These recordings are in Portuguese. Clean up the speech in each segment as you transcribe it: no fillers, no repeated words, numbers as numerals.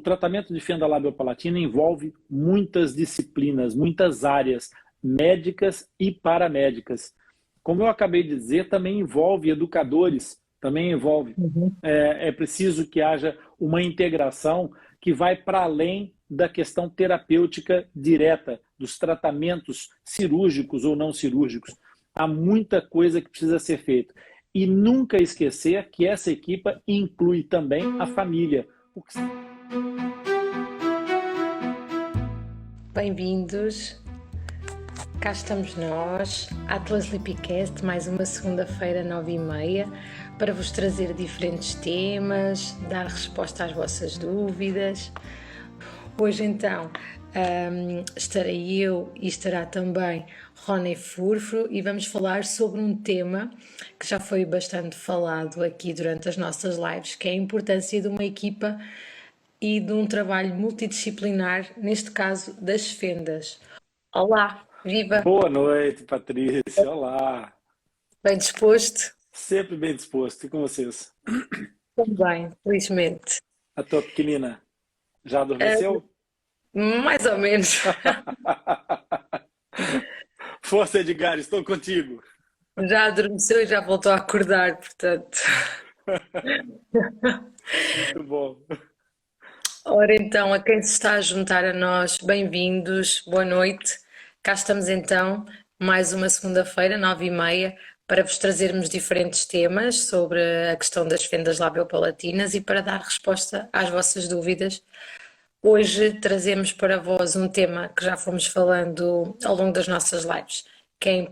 o tratamento de fenda labiopalatina envolve muitas disciplinas, muitas áreas médicas e paramédicas. Como eu acabei de dizer, também envolve educadores, também envolve. Uhum. É preciso que haja uma integração que vai para além da questão terapêutica direta, dos tratamentos cirúrgicos ou não cirúrgicos. Há muita coisa que precisa ser feita. E nunca esquecer que essa equipa inclui também a família. Bem-vindos, cá estamos nós, Atlas Lipicast, mais uma segunda-feira, 9h30, para vos trazer diferentes temas, dar resposta às vossas dúvidas. Hoje então estarei eu e estará também Rony Furfro e vamos falar sobre um tema que já foi bastante falado aqui durante as nossas lives, que é a importância de uma equipa e de um trabalho multidisciplinar, neste caso das fendas. Olá, viva! Boa noite, Patrícia. Olá. Bem disposto? Sempre bem disposto. E com vocês? Também, felizmente. A tua pequenina já adormeceu? Mais ou menos. Força, Edgar, estou contigo. Já adormeceu e já voltou a acordar, portanto. Muito bom. Ora então, a quem se está a juntar a nós, bem-vindos, boa noite. Cá estamos então, mais uma segunda-feira, 9h30, para vos trazermos diferentes temas sobre a questão das fendas labiopalatinas e para dar resposta às vossas dúvidas. Hoje trazemos para vós um tema que já fomos falando ao longo das nossas lives, que é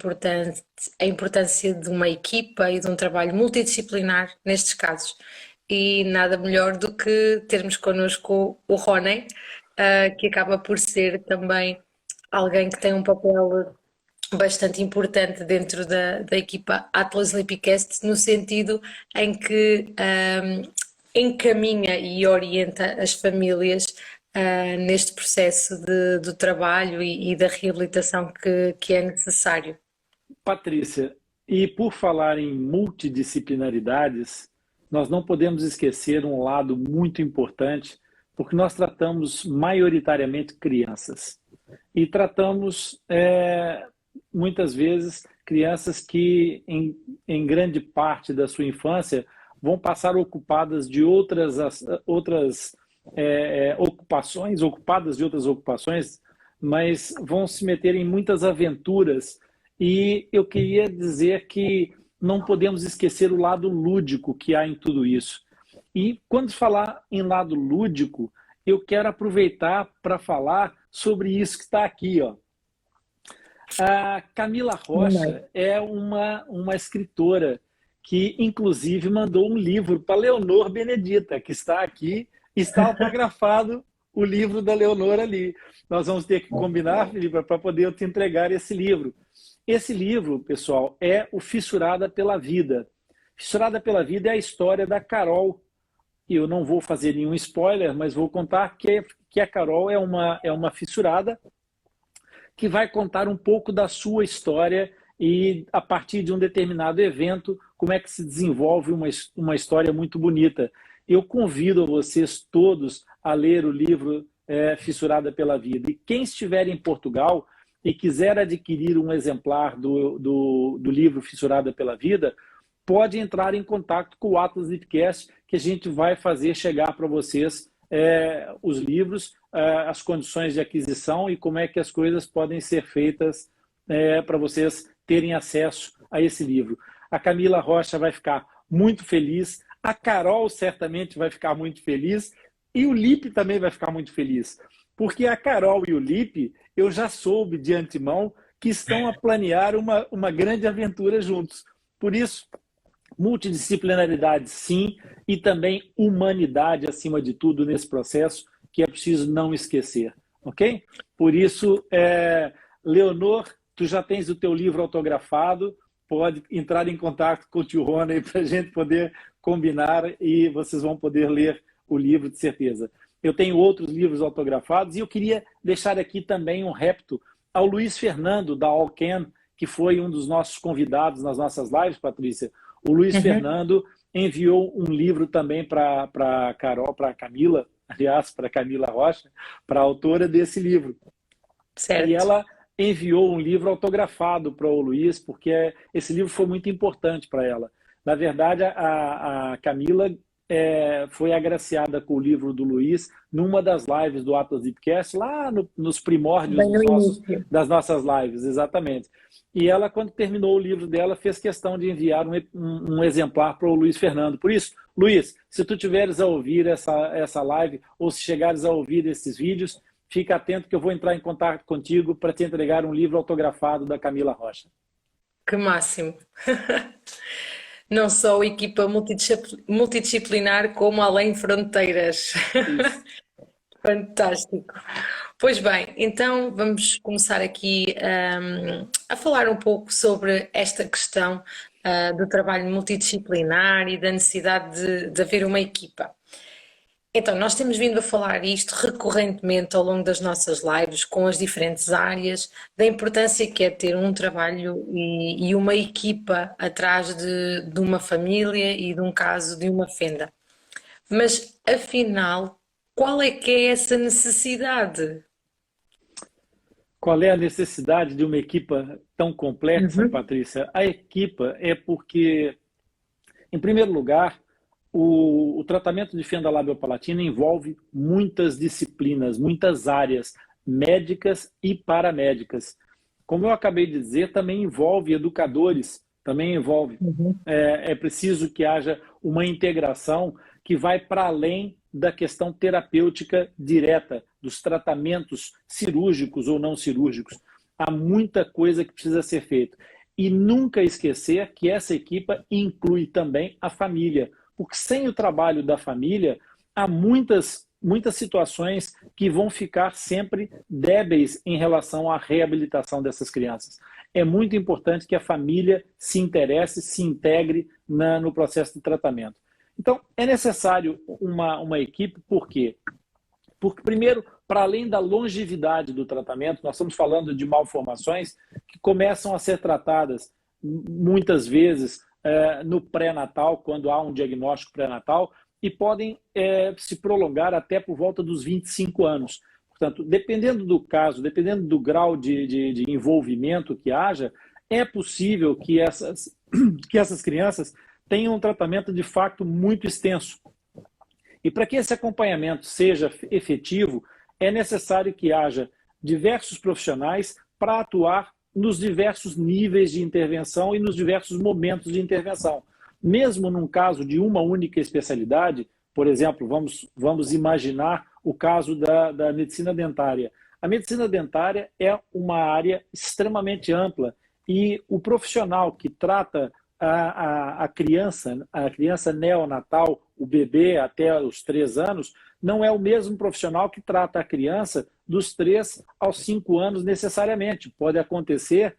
a importância de uma equipa e de um trabalho multidisciplinar nestes casos. E nada melhor do que termos connosco o Rony, que acaba por ser também alguém que tem um papel bastante importante dentro da equipa Atlas Lipicast, no sentido em que encaminha e orienta as famílias neste processo do trabalho e da reabilitação que é necessário. Patrícia, e por falar em multidisciplinaridades, nós não podemos esquecer um lado muito importante, porque nós tratamos maioritariamente crianças. E tratamos, muitas vezes, crianças que, em grande parte da sua infância, vão passar ocupadas de outras ocupações, mas vão se meter em muitas aventuras. E eu queria dizer que não podemos esquecer o lado lúdico que há em tudo isso. E quando falar em lado lúdico, eu quero aproveitar para falar sobre isso que está aqui, ó. A Camila Rocha é uma escritora que, inclusive, mandou um livro para Leonor Benedita, que está aqui, está autografado o livro da Leonor ali. Nós vamos ter que combinar, Filipe, para poder eu te entregar esse livro. Esse livro, pessoal, é o Fissurada pela Vida. Fissurada pela Vida é a história da Carol. E eu não vou fazer nenhum spoiler, mas vou contar que a Carol é uma fissurada que vai contar um pouco da sua história e, a partir de um determinado evento, como é que se desenvolve uma história muito bonita. Eu convido vocês todos a ler o livro Fissurada pela Vida. E quem estiver em Portugal e quiser adquirir um exemplar do livro Fissurada pela Vida, pode entrar em contato com o Atlas Lipcast, que a gente vai fazer chegar para vocês os livros, as condições de aquisição e como é que as coisas podem ser feitas para vocês terem acesso a esse livro. A Camila Rocha vai ficar muito feliz, a Carol certamente vai ficar muito feliz e o Lipe também vai ficar muito feliz, porque a Carol e o Lipe, eu já soube de antemão que estão a planear uma grande aventura juntos. Por isso, multidisciplinaridade sim, e também humanidade acima de tudo nesse processo, que é preciso não esquecer, ok? Por isso, Leonor, tu já tens o teu livro autografado, pode entrar em contato com o tio Rony para a gente poder combinar e vocês vão poder ler o livro de certeza. Eu tenho outros livros autografados e eu queria deixar aqui também um repto ao Luiz Fernando, da Alcan, que foi um dos nossos convidados nas nossas lives, Patrícia. O Luiz Fernando enviou um livro também para a Carol, para a Camila, aliás, para Camila Rocha, para a autora desse livro. E certo. ela enviou um livro autografado para o Luiz, porque esse livro foi muito importante para ela. Na verdade, a Camila foi agraciada com o livro do Luiz numa das lives do Atlas Deepcast, lá nos primórdios Bem no início. das nossas lives, exatamente. E ela, quando terminou o livro dela, fez questão de enviar um exemplar para o Luiz Fernando. Por isso, Luiz, se tu tiveres a ouvir essa live, ou se chegares a ouvir esses vídeos, fica atento que eu vou entrar em contato contigo para te entregar um livro autografado da Camila Rocha. Que máximo. Não só equipa multidisciplinar, como além fronteiras. Isso. Fantástico. Pois bem, então vamos começar aqui a falar um pouco sobre esta questão do trabalho multidisciplinar e da necessidade de haver uma equipa. Então, nós temos vindo a falar isto recorrentemente ao longo das nossas lives, com as diferentes áreas, da importância que é ter um trabalho e uma equipa atrás de uma família e de um caso de uma fenda. Mas, afinal, qual é que é essa necessidade? Qual é a necessidade de uma equipa tão complexa, Uhum. Patrícia? A equipa é porque, em primeiro lugar, o tratamento de fenda labiopalatina envolve muitas disciplinas, muitas áreas médicas e paramédicas. Como eu acabei de dizer, também envolve educadores, também envolve. Uhum. É preciso que haja uma integração que vai para além da questão terapêutica direta, dos tratamentos cirúrgicos ou não cirúrgicos. Há muita coisa que precisa ser feita. E nunca esquecer que essa equipa inclui também a família, porque sem o trabalho da família, há muitas situações que vão ficar sempre débeis em relação à reabilitação dessas crianças. É muito importante que a família se interesse, se integre no processo de tratamento. Então, é necessário uma equipe, por quê? Porque, primeiro, para além da longevidade do tratamento, nós estamos falando de malformações que começam a ser tratadas muitas vezes no pré-natal, quando há um diagnóstico pré-natal, e podem se prolongar até por volta dos 25 anos. Portanto, dependendo do caso, dependendo do grau de envolvimento que haja, é possível que essas crianças tenham um tratamento de fato muito extenso. E para que esse acompanhamento seja efetivo, é necessário que haja diversos profissionais para atuar nos diversos níveis de intervenção e nos diversos momentos de intervenção. Mesmo num caso de uma única especialidade, por exemplo, vamos imaginar o caso da medicina dentária. A medicina dentária é uma área extremamente ampla e o profissional que trata a criança neonatal, o bebê até os 3 anos, não é o mesmo profissional que trata a criança dos 3 aos 5 anos necessariamente. Pode acontecer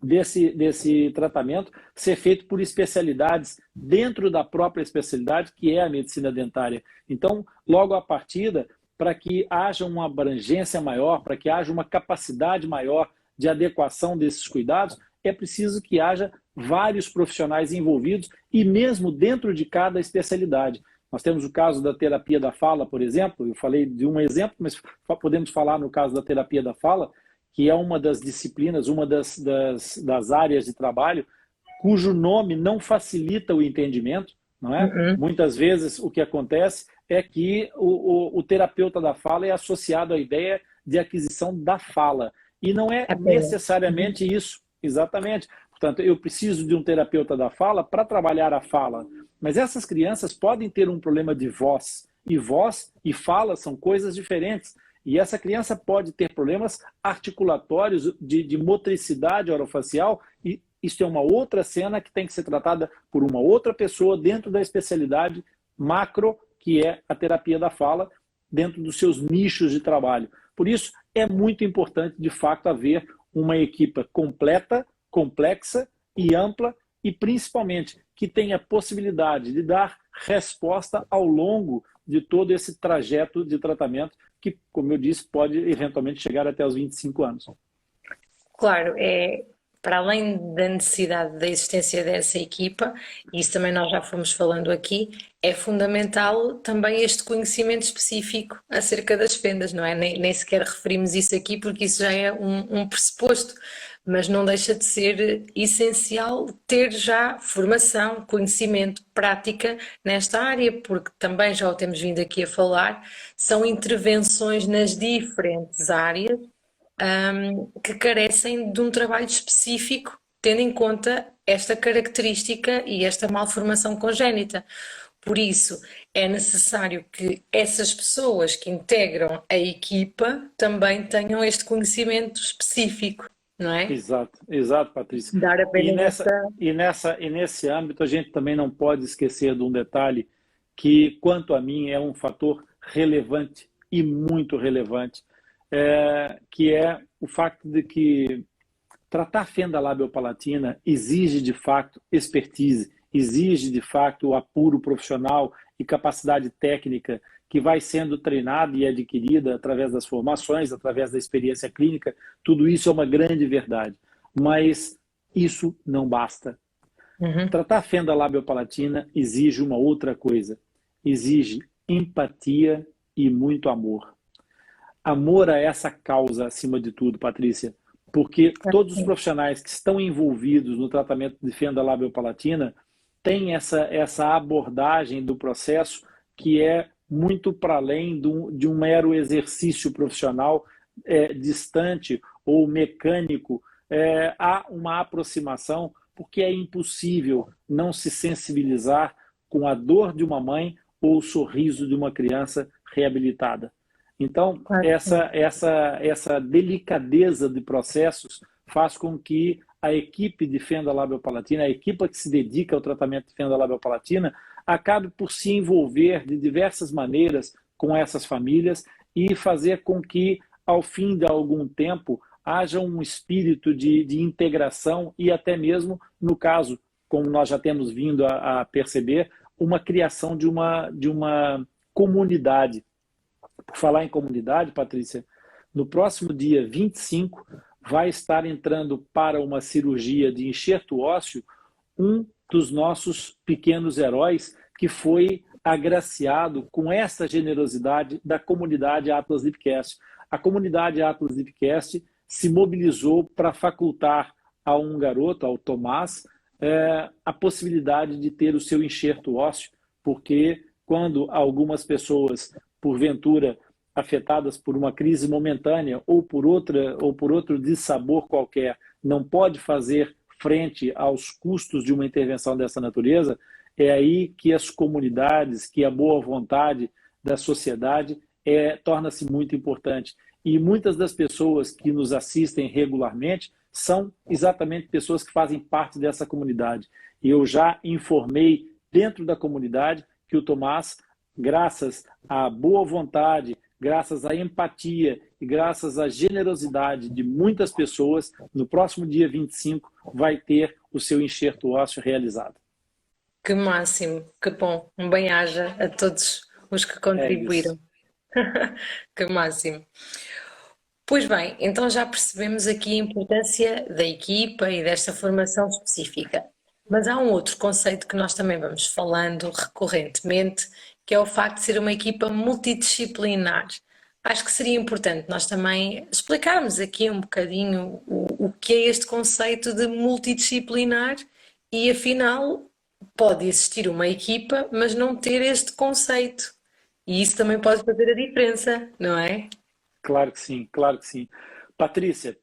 desse tratamento ser feito por especialidades dentro da própria especialidade, que é a medicina dentária. Então, logo à partida, para que haja uma abrangência maior, para que haja uma capacidade maior de adequação desses cuidados, é preciso que haja vários profissionais envolvidos e mesmo dentro de cada especialidade. Nós temos o caso da terapia da fala, por exemplo, eu falei de um exemplo, mas podemos falar no caso da terapia da fala, que é uma das disciplinas, uma das áreas de trabalho, cujo nome não facilita o entendimento, não é? Uhum. Muitas vezes o que acontece é que o terapeuta da fala é associado à ideia de aquisição da fala, e não é necessariamente isso, exatamente. Portanto, eu preciso de um terapeuta da fala para trabalhar a fala, mas essas crianças podem ter um problema de voz e fala são coisas diferentes. E essa criança pode ter problemas articulatórios de motricidade orofacial, e isso é uma outra cena que tem que ser tratada por uma outra pessoa dentro da especialidade macro, que é a terapia da fala, dentro dos seus nichos de trabalho. Por isso, é muito importante, de fato, haver uma equipa completa, complexa e ampla, e principalmente que tenha possibilidade de dar resposta ao longo de todo esse trajeto de tratamento, que, como eu disse, pode eventualmente chegar até os 25 anos. Claro, para além da necessidade da existência dessa equipa, e isso também nós já fomos falando aqui, é fundamental também este conhecimento específico acerca das fendas, não é? Nem sequer referimos isso aqui porque isso já é um pressuposto, mas não deixa de ser essencial ter já formação, conhecimento, prática nesta área, porque também já o temos vindo aqui a falar, são intervenções nas diferentes áreas, que carecem de um trabalho específico, tendo em conta esta característica e esta malformação congénita. Por isso, é necessário que essas pessoas que integram a equipa também tenham este conhecimento específico, não é? Exato, exato, Patrícia. Dar E apenas nessa, esta. e nesse âmbito, a gente também não pode esquecer de um detalhe que, quanto a mim, é um fator relevante e muito relevante, que é o facto de que tratar fenda labiopalatina exige, de fato, expertise, exige, de fato, o apuro profissional e capacidade técnica que vai sendo treinada e adquirida através das formações, através da experiência clínica. Tudo isso é uma grande verdade, mas isso não basta. Uhum. Tratar fenda labiopalatina exige uma outra coisa, exige empatia e muito amor. Amor a essa causa, acima de tudo, Patrícia, porque todos os profissionais que estão envolvidos no tratamento de fenda labiopalatina têm essa abordagem do processo que é muito para além de um mero exercício profissional distante ou mecânico. Há uma aproximação, porque é impossível não se sensibilizar com a dor de uma mãe ou o sorriso de uma criança reabilitada. Então, Claro que sim. essa delicadeza de processos faz com que a equipe de fenda labiopalatina, a equipe que se dedica ao tratamento de fenda labiopalatina, acabe por se envolver de diversas maneiras com essas famílias e fazer com que, ao fim de algum tempo, haja um espírito de integração e até mesmo, no caso, como nós já temos vindo a perceber, uma criação de uma comunidade. Por falar em comunidade, Patrícia, no próximo dia 25 vai estar entrando para uma cirurgia de enxerto ósseo um dos nossos pequenos heróis que foi agraciado com essa generosidade da comunidade Atlas Lipcast. A comunidade Atlas Lipcast se mobilizou para facultar a um garoto, ao Tomás, a possibilidade de ter o seu enxerto ósseo, porque quando algumas pessoas, porventura, afetadas por uma crise momentânea ou por outro dissabor qualquer, não pode fazer frente aos custos de uma intervenção dessa natureza, é aí que as comunidades, que a boa vontade da sociedade torna-se muito importante. E muitas das pessoas que nos assistem regularmente são exatamente pessoas que fazem parte dessa comunidade. E eu já informei dentro da comunidade que o Tomás, graças à boa vontade, graças à empatia e graças à generosidade de muitas pessoas, no próximo dia 25 vai ter o seu enxerto ósseo realizado. Que máximo, que bom. Um bem-aja a todos os que É isso. contribuíram. Que máximo. Pois bem, então já percebemos aqui a importância da equipa e desta formação específica. Mas há um outro conceito que nós também vamos falando recorrentemente, que é o facto de ser uma equipa multidisciplinar. Acho que seria importante nós também explicarmos aqui um bocadinho o que é este conceito de multidisciplinar e, afinal, pode existir uma equipa, mas não ter este conceito. E isso também pode fazer a diferença, não é? Claro que sim, claro que sim. Patrícia,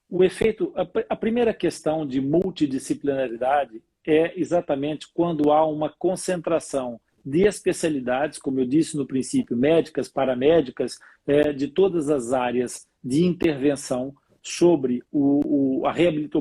o efeito, a primeira questão de multidisciplinaridade é exatamente quando há uma concentração de especialidades, como eu disse no princípio, médicas, paramédicas, de todas as áreas de intervenção sobre o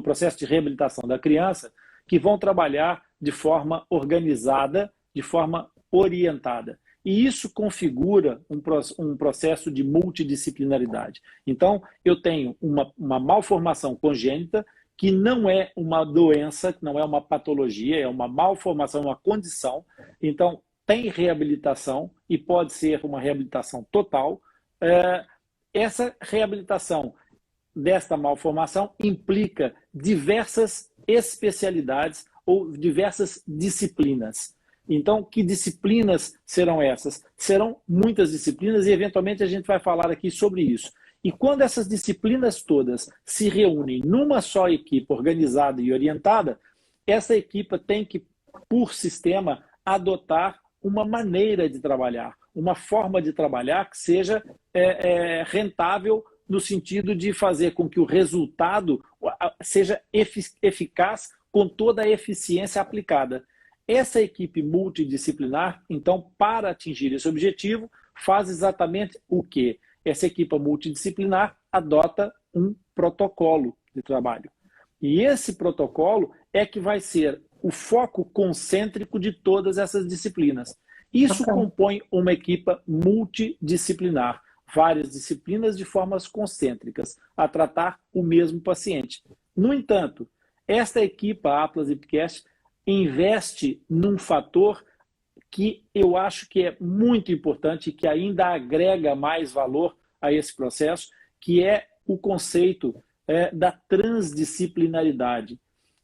processo de reabilitação da criança, que vão trabalhar de forma organizada, de forma orientada. E isso configura um processo de multidisciplinaridade. Então, eu tenho uma malformação congênita, que não é uma doença, que não é uma patologia, é uma malformação, uma condição. Então, tem reabilitação e pode ser uma reabilitação total. Essa reabilitação desta malformação implica diversas especialidades ou diversas disciplinas. Então, que disciplinas serão essas? Serão muitas disciplinas e, eventualmente, a gente vai falar aqui sobre isso. E quando essas disciplinas todas se reúnem numa só equipe organizada e orientada, essa equipe tem que, por sistema, adotar uma maneira de trabalhar, uma forma de trabalhar que seja rentável no sentido de fazer com que o resultado seja eficaz com toda a eficiência aplicada. Essa equipe multidisciplinar, então, para atingir esse objetivo, faz exatamente o quê? Essa equipe multidisciplinar adota um protocolo de trabalho. E esse protocolo é que vai ser o foco concêntrico de todas essas disciplinas. Isso compõe uma equipe multidisciplinar, várias disciplinas de formas concêntricas, a tratar o mesmo paciente. No entanto, esta equipe, a Atlas Ipcast, investe num fator que eu acho que é muito importante e que ainda agrega mais valor a esse processo, que é o conceito da transdisciplinaridade.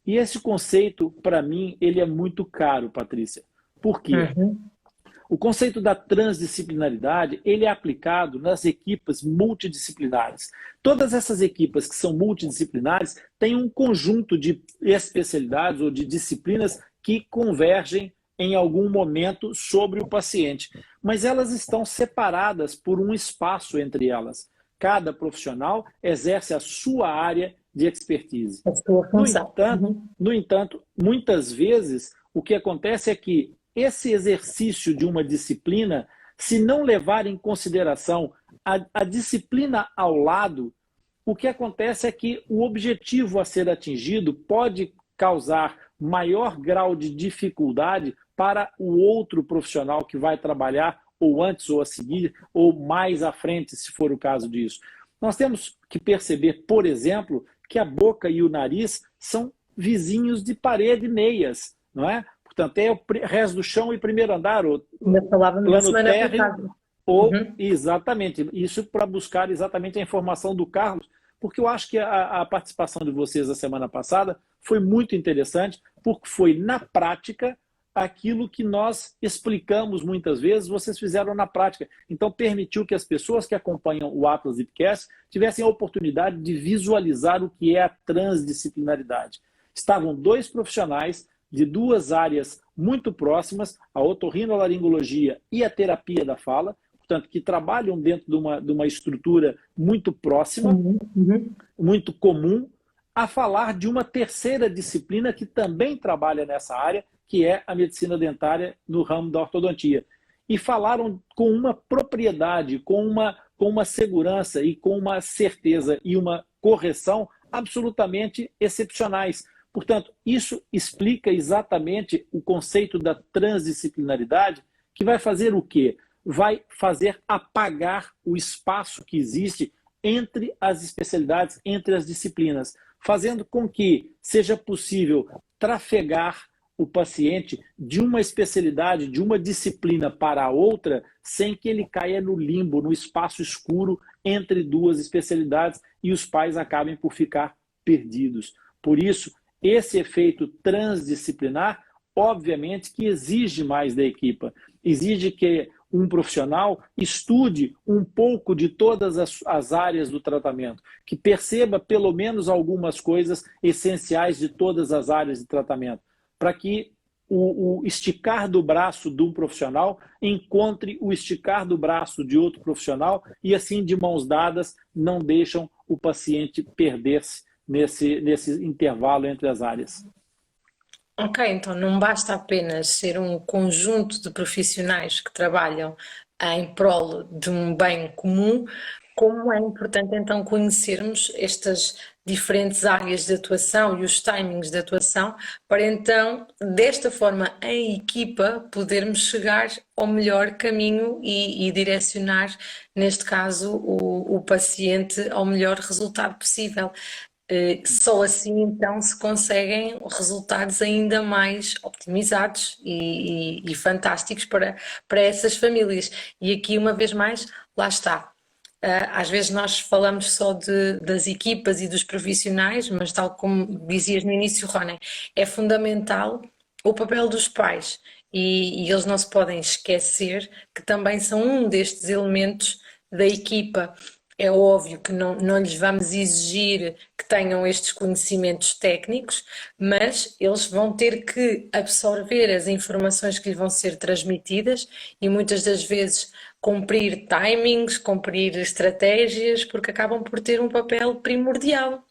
E esse conceito, para mim, ele é muito caro, Patrícia. Por quê? O conceito da transdisciplinaridade, ele é aplicado nas equipes multidisciplinares. Todas essas equipes que são multidisciplinares têm um conjunto de especialidades ou de disciplinas que convergem em algum momento sobre o paciente, mas elas estão separadas por um espaço entre elas. Cada profissional exerce a sua área de expertise. No entanto, muitas vezes, o que acontece é que esse exercício de uma disciplina, se não levar em consideração a disciplina ao lado, o que acontece é que o objetivo a ser atingido pode causar maior grau de dificuldade para o outro profissional que vai trabalhar ou antes ou a seguir, ou mais à frente, se for o caso disso. Nós temos que perceber, por exemplo, que a boca e o nariz são vizinhos de parede meias, não é? Portanto, é o resto do chão e primeiro andar, ou plano térreo, ou exatamente, isso para buscar exatamente a informação do Carlos, porque eu acho que a participação de vocês a semana passada foi muito interessante, porque foi na prática aquilo que nós explicamos muitas vezes, vocês fizeram na prática. Então, permitiu que as pessoas que acompanham o Atlas Ipcast tivessem a oportunidade de visualizar o que é a transdisciplinaridade. Estavam dois profissionais de duas áreas muito próximas, a otorrinolaringologia e a terapia da fala, portanto, que trabalham dentro de uma estrutura muito próxima, muito comum, a falar de uma terceira disciplina que também trabalha nessa área, que é a medicina dentária no ramo da ortodontia. E falaram com uma propriedade, com uma segurança e com uma certeza e uma correção absolutamente excepcionais. Portanto, isso explica exatamente o conceito da transdisciplinaridade, que vai fazer o quê? Vai fazer apagar o espaço que existe entre as especialidades, entre as disciplinas, fazendo com que seja possível trafegar o paciente de uma especialidade, de uma disciplina para a outra, sem que ele caia no limbo, no espaço escuro entre duas especialidades e os pais acabem por ficar perdidos. Por isso, esse efeito transdisciplinar, obviamente, que exige mais da equipe, exige que um profissional estude um pouco de todas as áreas do tratamento, que perceba pelo menos algumas coisas essenciais de todas as áreas de tratamento, para que o esticar do braço de um profissional encontre o esticar do braço de outro profissional e assim, de mãos dadas, não deixam o paciente perder-se nesse intervalo entre as áreas. Ok, então não basta apenas ser um conjunto de profissionais que trabalham em prol de um bem comum, como é importante então conhecermos estas diferentes áreas de atuação e os timings de atuação, para então, desta forma, em equipa, podermos chegar ao melhor caminho e direcionar, neste caso, o paciente ao melhor resultado possível. Só assim então se conseguem resultados ainda mais optimizados e fantásticos para essas famílias. E aqui, uma vez mais, lá está. Às vezes nós falamos só das equipas e dos profissionais, mas tal como dizias no início, Rony, é fundamental o papel dos pais. e eles não se podem esquecer que também são um destes elementos da equipa. É óbvio que não lhes vamos exigir que tenham estes conhecimentos técnicos, mas eles vão ter que absorver as informações que lhes vão ser transmitidas e muitas das vezes cumprir timings, cumprir estratégias, porque acabam por ter um papel primordial,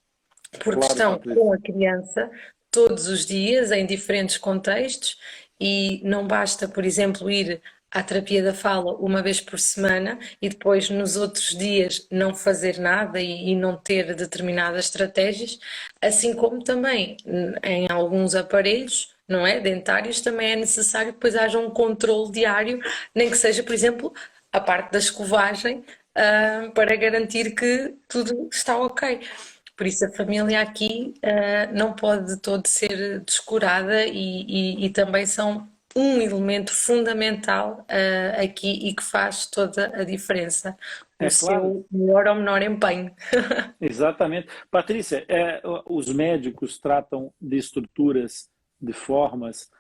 porque Claro, estão Patrícia. com a criança todos os dias em diferentes contextos e não basta, por exemplo, ir à terapia da fala uma vez por semana e depois nos outros dias não fazer nada e não ter determinadas estratégias, assim como também em alguns aparelhos, não é? Dentários, também é necessário que depois haja um controle diário, nem que seja, por exemplo, a parte da escovagem, para garantir que tudo está ok. Por isso a família aqui não pode de todo ser descurada e também são um elemento fundamental aqui e que faz toda a diferença. O É claro. seu melhor ou menor empenho. Exatamente. Patrícia, os médicos tratam de estruturas, de formas,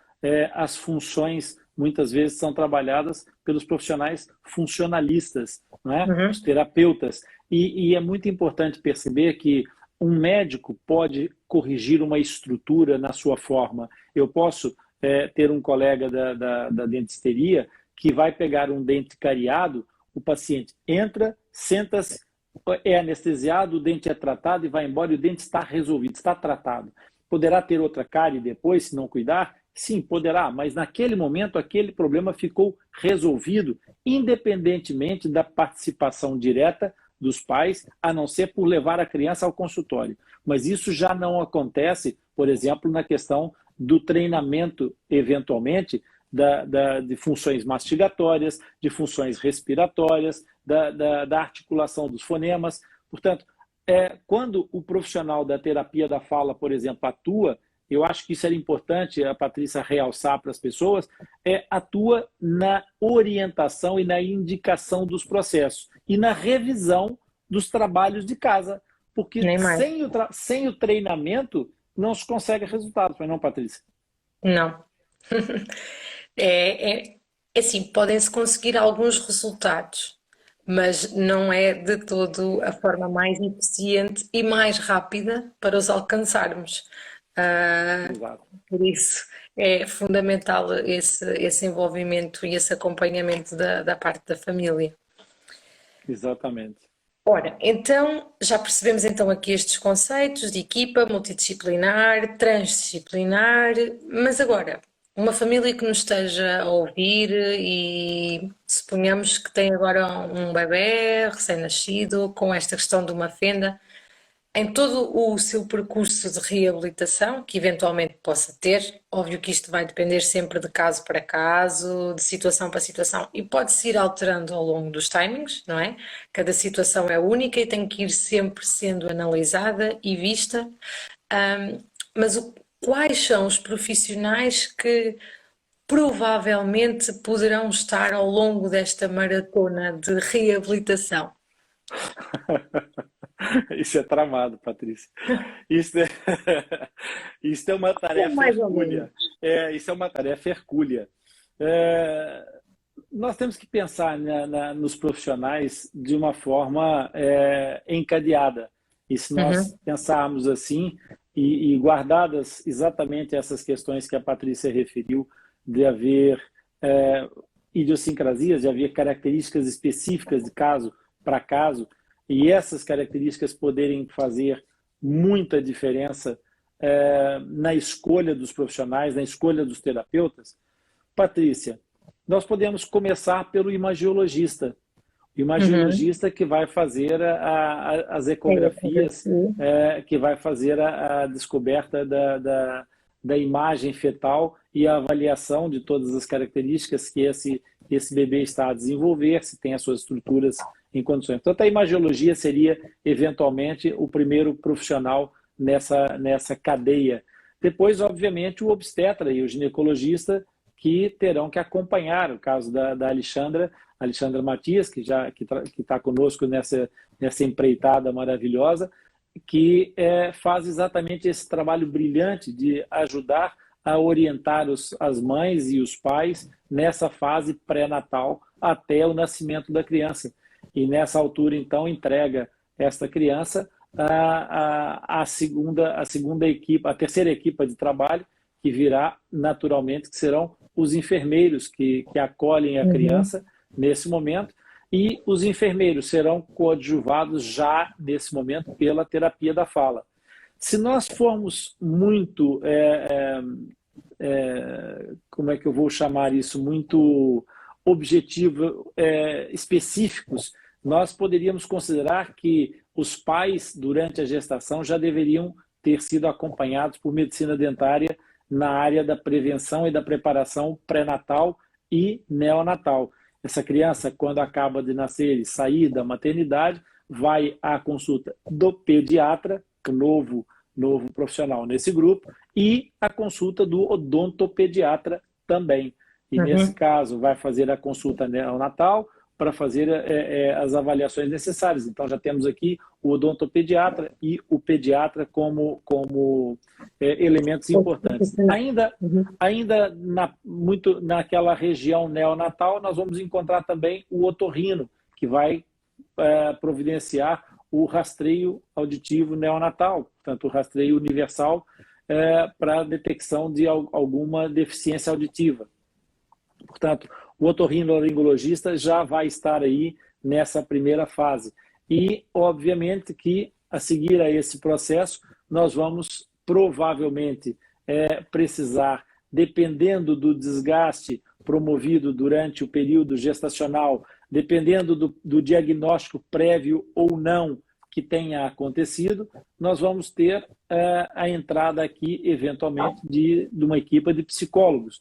as funções muitas vezes são trabalhadas pelos profissionais funcionalistas, não é? Os Uhum. terapeutas. E é muito importante perceber que um médico pode corrigir uma estrutura na sua forma. Eu posso ter um colega da dentisteria que vai pegar um dente cariado, o paciente entra, senta-se, é anestesiado, o dente é tratado e vai embora e o dente está resolvido, está tratado. Poderá ter outra cárie depois, se não cuidar? Sim, poderá, mas naquele momento aquele problema ficou resolvido, independentemente da participação direta dos pais, a não ser por levar a criança ao consultório. Mas isso já não acontece, por exemplo, na questão do treinamento, eventualmente, de funções mastigatórias, de funções respiratórias, da articulação dos fonemas. Portanto, quando o profissional da terapia da fala, por exemplo, atua, eu acho que isso era importante a Patrícia realçar para as pessoas, atua na orientação e na indicação dos processos e na revisão dos trabalhos de casa, porque Nem mais. sem o treinamento não se consegue resultados, mas não, Patrícia? Não. É, é, é assim, podem-se conseguir alguns resultados, mas não é de todo a forma mais eficiente e mais rápida para os alcançarmos. Ah, Exato, por isso é fundamental esse envolvimento e esse acompanhamento da parte da família. exatamente. Ora, então já percebemos então aqui estes conceitos de equipa, multidisciplinar, transdisciplinar, mas agora, uma família que nos esteja a ouvir e suponhamos que tem agora um bebé recém-nascido com esta questão de uma fenda, em todo o seu percurso de reabilitação, que eventualmente possa ter, óbvio que isto vai depender sempre de caso para caso, de situação para situação, e pode-se ir alterando ao longo dos timings, não é? Cada situação é única e tem que ir sempre sendo analisada e vista. Ahm, mas quais são os profissionais que provavelmente poderão estar ao longo desta maratona de reabilitação? Isso é tramado, Patrícia. Isso é, isso é uma Ou tarefa mais ou menos. hercúlea. Isso é uma tarefa hercúlea. É, nós temos que pensar nos profissionais de uma forma encadeada. E se nós Uhum, pensarmos assim, e guardadas exatamente essas questões que a Patrícia referiu, de haver é, idiosincrasias, de haver características específicas de caso para caso, e essas características poderem fazer muita diferença na escolha dos profissionais, na escolha dos terapeutas. Patrícia, nós podemos começar pelo imagiologista. O uhum. imagiologista que vai fazer as É, ecografias, que vai fazer a descoberta da imagem fetal e a avaliação de todas as características que esse bebê está a desenvolver, se tem as suas estruturas em condições. Portanto, a imagiologia seria, eventualmente, o primeiro profissional nessa cadeia. Depois, obviamente, o obstetra e o ginecologista que terão que acompanhar o caso da Alexandra Matias, que está conosco nessa empreitada maravilhosa, que faz exatamente esse trabalho brilhante de ajudar a orientar as mães e os pais nessa fase pré-natal até o nascimento da criança. E nessa altura, então, entrega esta criança a segunda equipe, a terceira equipe de trabalho, que virá naturalmente, que serão os enfermeiros que acolhem a criança nesse momento, e os enfermeiros serão coadjuvados já nesse momento pela terapia da fala. Se nós formos muito, como é que eu vou chamar isso, muito objetivo, específicos, nós poderíamos considerar que os pais, durante a gestação, já deveriam ter sido acompanhados por medicina dentária na área da prevenção e da preparação pré-natal e neonatal. Essa criança, quando acaba de nascer e sair da maternidade, vai à consulta do pediatra, novo profissional nesse grupo, e a consulta do odontopediatra também. E nesse caso, vai fazer a consulta neonatal para fazer as avaliações necessárias. Então, já temos aqui o odontopediatra e o pediatra como elementos importantes. Ainda muito naquela região neonatal, nós vamos encontrar também o otorrino, que vai providenciar o rastreio auditivo neonatal, portanto, o rastreio universal para a detecção de alguma deficiência auditiva. Portanto, o otorrinolaringologista já vai estar aí nessa primeira fase. E, obviamente, que a seguir a esse processo, nós vamos provavelmente precisar, dependendo do desgaste promovido durante o período gestacional, dependendo do diagnóstico prévio ou não que tenha acontecido, nós vamos ter a entrada aqui, eventualmente, de uma equipe de psicólogos.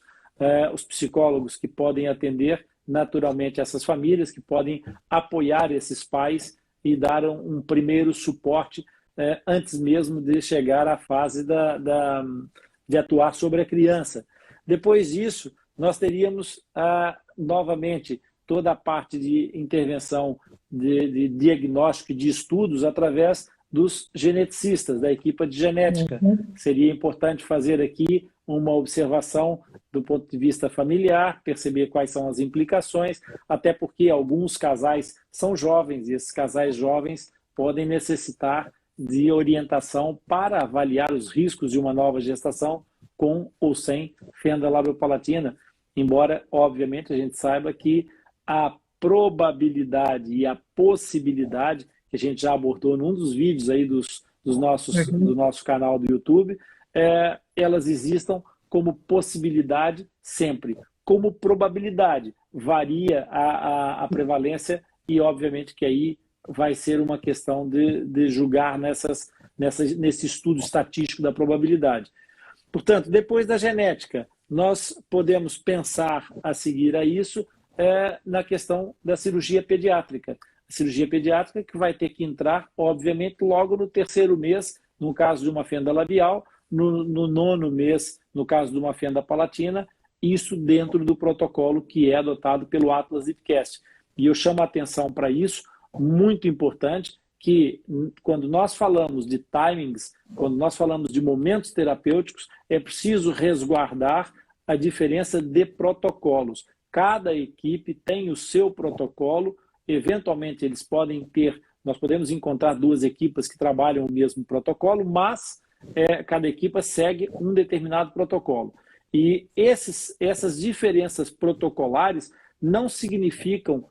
Os psicólogos que podem atender naturalmente essas famílias, que podem apoiar esses pais e dar um primeiro suporte antes mesmo de chegar à fase de atuar sobre a criança. Depois disso, nós teríamos novamente toda a parte de intervenção de diagnóstico e de estudos através dos geneticistas, da equipe de genética. Seria importante fazer aqui uma observação do ponto de vista familiar, perceber quais são as implicações, até porque alguns casais são jovens e esses casais jovens podem necessitar de orientação para avaliar os riscos de uma nova gestação com ou sem fenda labiopalatina, embora, obviamente, a gente saiba que a probabilidade e a possibilidade, que a gente já abordou num dos vídeos aí do nosso canal do YouTube, elas existam como possibilidade sempre. Como probabilidade, varia a prevalência e, obviamente, que aí vai ser uma questão de julgar nesse estudo estatístico da probabilidade. Portanto, depois da genética, nós podemos pensar a seguir a isso na questão da cirurgia pediátrica. A cirurgia pediátrica que vai ter que entrar, obviamente, logo no terceiro mês, no caso de uma fenda labial, no nono mês, no caso de uma fenda palatina, isso dentro do protocolo que é adotado pelo Atlas IPCast. E eu chamo a atenção para isso, muito importante, que quando nós falamos de timings, quando nós falamos de momentos terapêuticos, é preciso resguardar a diferença de protocolos. Cada equipe tem o seu protocolo, eventualmente eles podem ter, nós podemos encontrar duas equipes que trabalham o mesmo protocolo, mas cada equipe segue um determinado protocolo. E essas diferenças protocolares não significam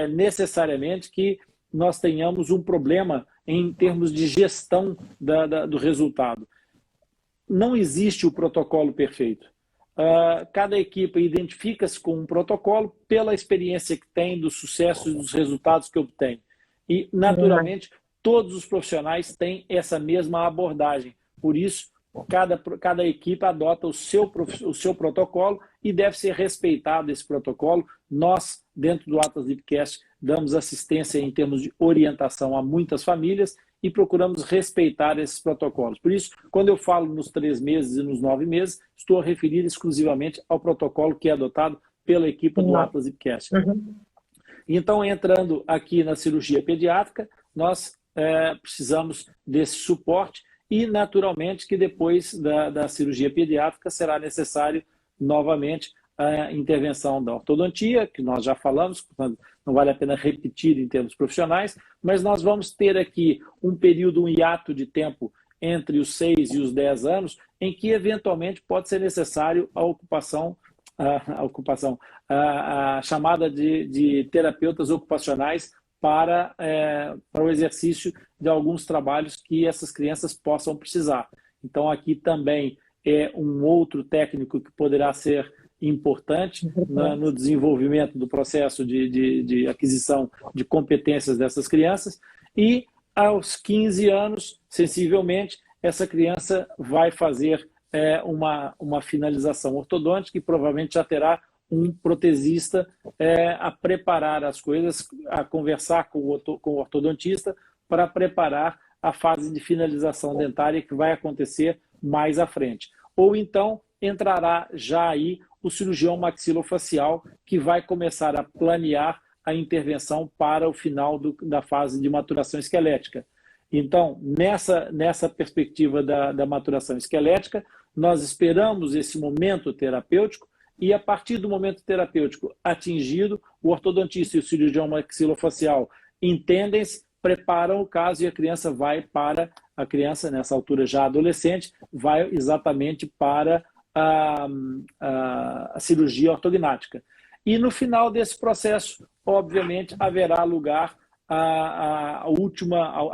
necessariamente que nós tenhamos um problema em termos de gestão do resultado. Não existe o protocolo perfeito. Cada equipe identifica-se com um protocolo pela experiência que tem, dos sucessos e dos resultados que obtém. E, naturalmente, todos os profissionais têm essa mesma abordagem. Por isso, cada equipe adota o seu protocolo e deve ser respeitado esse protocolo. Nós, dentro do Atlas IPCast, damos assistência em termos de orientação a muitas famílias e procuramos respeitar esses protocolos. Por isso, quando eu falo nos 3 meses e nos 9 meses, estou a referir exclusivamente ao protocolo que é adotado pela equipe do Atlas IPCast. Então, entrando aqui na cirurgia pediátrica, nós precisamos desse suporte e, naturalmente, que depois da cirurgia pediátrica será necessário novamente a intervenção da ortodontia, que nós já falamos, portanto, não vale a pena repetir em termos profissionais, mas nós vamos ter aqui um período, um hiato de tempo entre os 6 e os 10 anos, em que eventualmente pode ser necessário a chamada de terapeutas ocupacionais para o exercício de alguns trabalhos que essas crianças possam precisar. Então, aqui também é um outro técnico que poderá ser importante no desenvolvimento do processo de aquisição de competências dessas crianças. E aos 15 anos, sensivelmente, essa criança vai fazer uma finalização ortodôntica e provavelmente já terá um protesista a preparar as coisas, a conversar com o ortodontista para preparar a fase de finalização dentária que vai acontecer mais à frente. Ou então entrará já aí o cirurgião maxilofacial, que vai começar a planear a intervenção para o final da fase de maturação esquelética. Então, nessa perspectiva da maturação esquelética, nós esperamos esse momento terapêutico e, a partir do momento terapêutico atingido, o ortodontista e o cirurgião maxilofacial entendem-se, preparam o caso e a criança nessa altura já adolescente, vai exatamente para a cirurgia ortognática. E no final desse processo, obviamente, haverá lugar a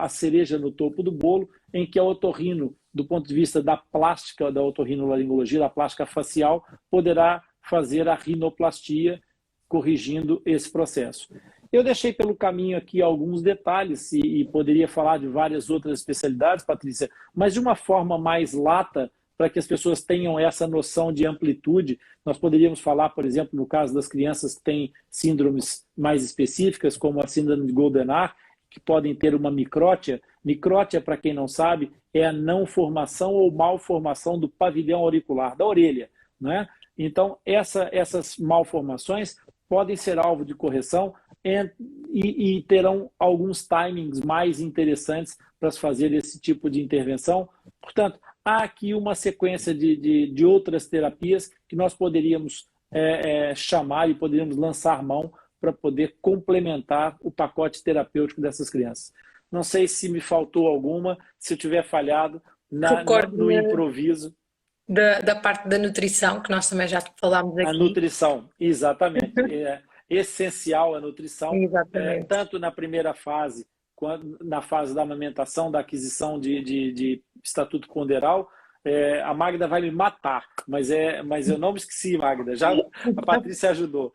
cereja no topo do bolo, em que a otorrino, do ponto de vista da plástica, da otorrinolaringologia, da plástica facial, poderá fazer a rinoplastia, corrigindo esse processo. Eu deixei pelo caminho aqui alguns detalhes e poderia falar de várias outras especialidades, Patrícia, mas de uma forma mais lata, para que as pessoas tenham essa noção de amplitude. Nós poderíamos falar, por exemplo, no caso das crianças que têm síndromes mais específicas, como a síndrome de Goldenhar, que podem ter uma micrótia. Micrótia, para quem não sabe, é a não formação ou malformação do pavilhão auricular, da orelha, né? Então, essas malformações podem ser alvo de correção e terão alguns timings mais interessantes para se fazer esse tipo de intervenção. Portanto, há aqui uma sequência de outras terapias que nós poderíamos chamar e poderíamos lançar mão para poder complementar o pacote terapêutico dessas crianças. Não sei se me faltou alguma, se eu tiver falhado no improviso. Da parte da nutrição, que nós também já falámos aqui. A nutrição, exatamente. É essencial a nutrição, tanto na primeira fase, quanto na fase da amamentação, da aquisição de estatuto ponderal. A Magda vai me matar, mas eu não me esqueci, Magda, já a Patrícia ajudou.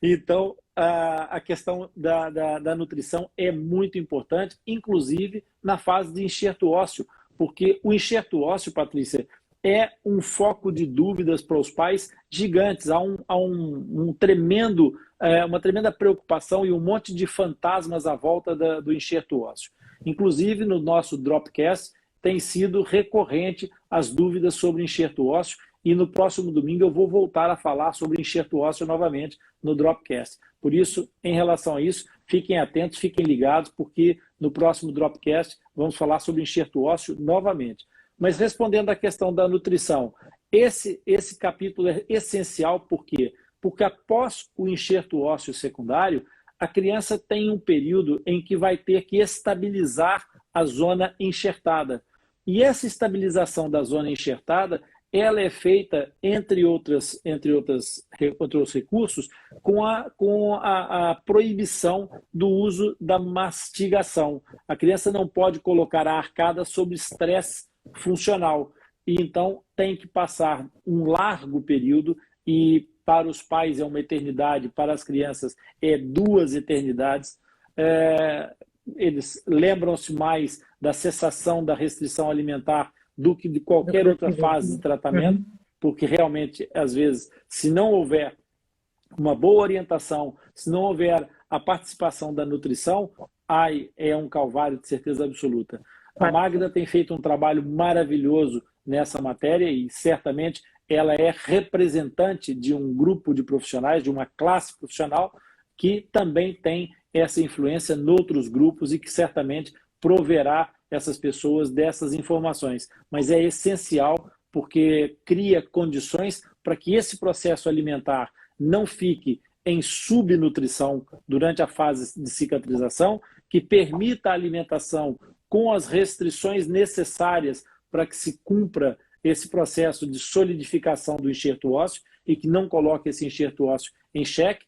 Então, a questão da nutrição é muito importante, inclusive na fase de enxerto ósseo, porque o enxerto ósseo, Patrícia, é um foco de dúvidas para os pais gigantes. Há uma tremenda preocupação e um monte de fantasmas à volta do enxerto ósseo. Inclusive, no nosso Dropcast, tem sido recorrente as dúvidas sobre enxerto ósseo, e no próximo domingo eu vou voltar a falar sobre enxerto ósseo novamente no Dropcast. Por isso, em relação a isso, fiquem atentos, fiquem ligados, porque no próximo Dropcast vamos falar sobre enxerto ósseo novamente. Mas respondendo à questão da nutrição, esse capítulo é essencial, por quê? Porque após o enxerto ósseo secundário, a criança tem um período em que vai ter que estabilizar a zona enxertada. E essa estabilização da zona enxertada, ela é feita, entre outros recursos, com a proibição do uso da mastigação. A criança não pode colocar a arcada sob estresse funcional. E então tem que passar um largo período, e para os pais é uma eternidade, para as crianças é 2 eternidades. Eles lembram-se mais da cessação da restrição alimentar do que de qualquer outra fase de tratamento, porque realmente, às vezes, se não houver uma boa orientação, se não houver a participação da nutrição, é um calvário de certeza absoluta. A Magda tem feito um trabalho maravilhoso nessa matéria e certamente ela é representante de um grupo de profissionais, de uma classe profissional que também tem essa influência noutros grupos e que certamente proverá essas pessoas dessas informações, mas é essencial porque cria condições para que esse processo alimentar não fique em subnutrição durante a fase de cicatrização, que permita a alimentação com as restrições necessárias para que se cumpra esse processo de solidificação do enxerto ósseo e que não coloque esse enxerto ósseo em xeque,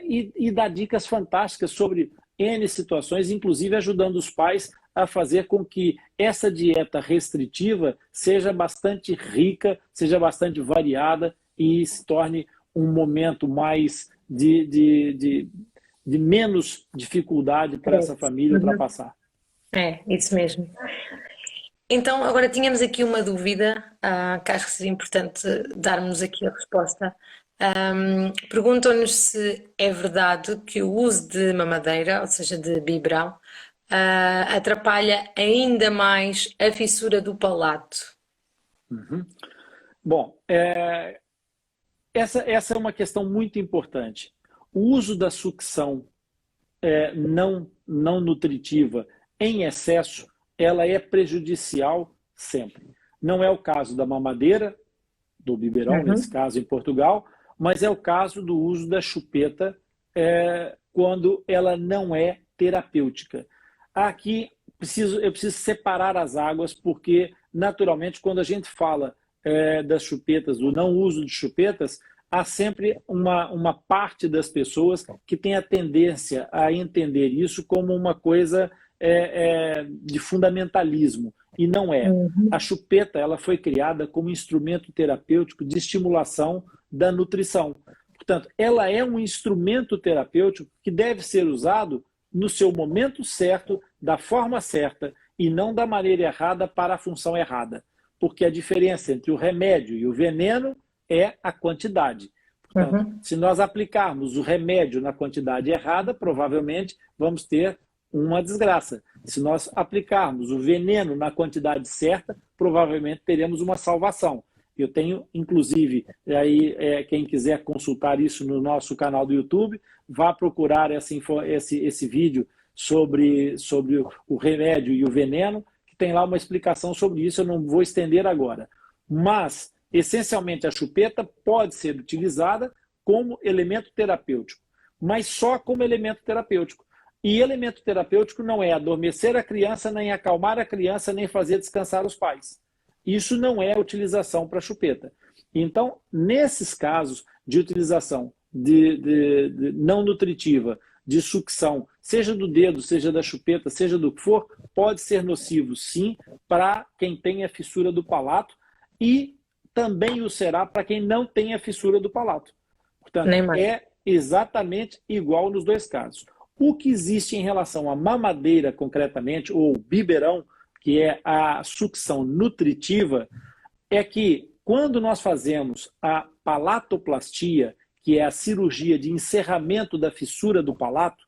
e dá dicas fantásticas sobre N situações, inclusive ajudando os pais a fazer com que essa dieta restritiva seja bastante rica, seja bastante variada e se torne um momento mais de menos dificuldade para essa família ultrapassar. É, isso mesmo. Então, agora tínhamos aqui uma dúvida, que acho que seria importante darmos aqui a resposta. Perguntam-nos se é verdade que o uso de mamadeira, ou seja, de biberão, atrapalha ainda mais a fissura do palato. Bom, essa é uma questão muito importante. O uso da sucção não nutritiva em excesso, ela é prejudicial sempre. Não é o caso da mamadeira, do biberão, nesse caso em Portugal, mas é o caso do uso da chupeta quando ela não é terapêutica. Aqui eu preciso separar as águas, porque naturalmente quando a gente fala das chupetas, do não uso de chupetas, há sempre uma parte das pessoas que tem a tendência a entender isso como uma coisa de fundamentalismo, e não é. A chupeta ela foi criada como instrumento terapêutico de estimulação da nutrição. Portanto, ela é um instrumento terapêutico que deve ser usado no seu momento certo, da forma certa, e não da maneira errada para a função errada. Porque a diferença entre o remédio e o veneno é a quantidade. Portanto, se nós aplicarmos o remédio na quantidade errada, provavelmente vamos ter uma desgraça. Se nós aplicarmos o veneno na quantidade certa, provavelmente teremos uma salvação. Eu tenho, inclusive, quem quiser consultar isso no nosso canal do YouTube, vá procurar esse vídeo sobre o remédio e o veneno, que tem lá uma explicação sobre isso, eu não vou estender agora. Mas, essencialmente, a chupeta pode ser utilizada como elemento terapêutico, mas só como elemento terapêutico. E elemento terapêutico não é adormecer a criança, nem acalmar a criança, nem fazer descansar os pais. Isso não é utilização para chupeta. Então, nesses casos de utilização não nutritiva, de sucção, seja do dedo, seja da chupeta, seja do que for, pode ser nocivo, sim, para quem tem a fissura do palato e também o será para quem não tem a fissura do palato. Portanto, é exatamente igual nos dois casos. O que existe em relação à mamadeira, concretamente, ou biberão, que é a sucção nutritiva, é que quando nós fazemos a palatoplastia, que é a cirurgia de encerramento da fissura do palato,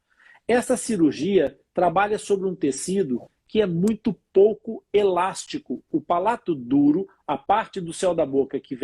essa cirurgia trabalha sobre um tecido que é muito pouco elástico. O palato duro, a parte do céu da boca que